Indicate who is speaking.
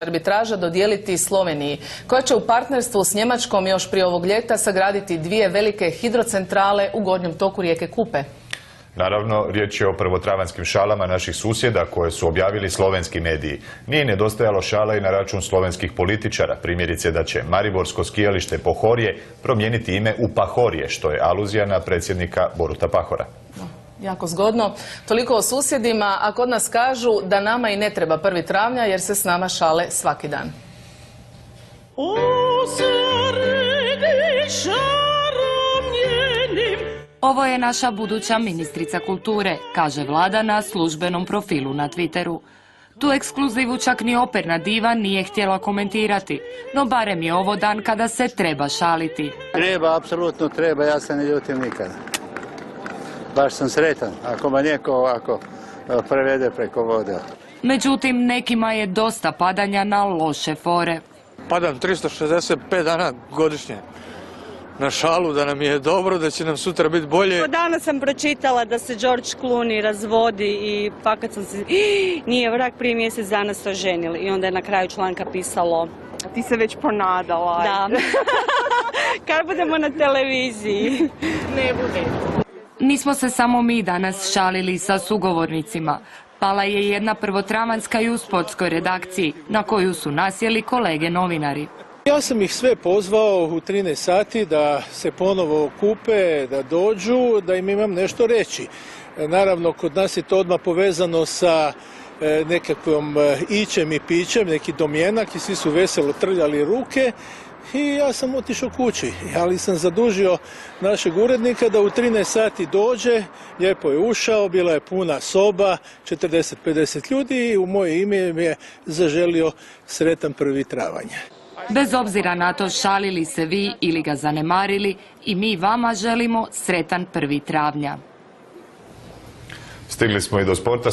Speaker 1: arbitraža dodijeliti Sloveniji, koja će u partnerstvu s Njemačkom još prije ovog ljeta sagraditi dvije velike hidrocentrale u gornjem toku rijeke Kupe.
Speaker 2: Naravno, riječ je o prvotravanskim šalama naših susjeda koje su objavili slovenski mediji. Nije nedostajalo šala i na račun slovenskih političara, primjerice da će Mariborsko skijalište Pohorje promijeniti ime u Pahorje, što je aluzija na predsjednika Boruta Pahora.
Speaker 1: Jako zgodno. Toliko o susjedima, a kod nas kažu da nama i ne treba 1. travnja jer se s nama šale svaki dan.
Speaker 3: Ovo je naša buduća ministrica kulture, kaže vlada na službenom profilu na Twitteru. Tu ekskluzivu čak ni operna diva nije htjela komentirati, no barem je ovo dan kada se treba šaliti.
Speaker 4: Treba, apsolutno treba, ja se ne ljutim nikada. Baš sam sretan, ako me neko ovako prevede preko vode.
Speaker 3: Međutim, nekima je dosta padanja na loše fore.
Speaker 5: Padam 365 dana godišnje na šalu, da nam je dobro, da će nam sutra biti bolje.
Speaker 6: Danas sam pročitala da se George Clooney razvodi i fakat sam se... Nije vrag, prije mjesec dana se oženili i onda je na kraju članka pisalo...
Speaker 7: A ti se već ponadala.
Speaker 6: Da. Kad budemo na televiziji.
Speaker 7: Ne bude.
Speaker 3: Nismo se samo mi danas šalili sa sugovornicima. Pala je jedna prvotravanska i u sportskoj redakciji, na koju su nasjeli kolege novinari.
Speaker 8: Ja sam ih sve pozvao u 13 sati da se ponovo okupe, da dođu, da im imam nešto reći. Naravno, kod nas je to odmah povezano sa nekakvom ićem i pićem, neki domjenak i svi su veselo trljali ruke. I ja sam otišao kući, ali sam zadužio našeg urednika da u 13 sati dođe, lijepo je ušao, bila je puna soba, 40-50 ljudi i u moje ime mi je zaželio sretan 1. travanj.
Speaker 3: Bez obzira na to šalili se vi ili ga zanemarili, i mi vama želimo sretan 1. travnja.
Speaker 2: Stigli smo i do sporta.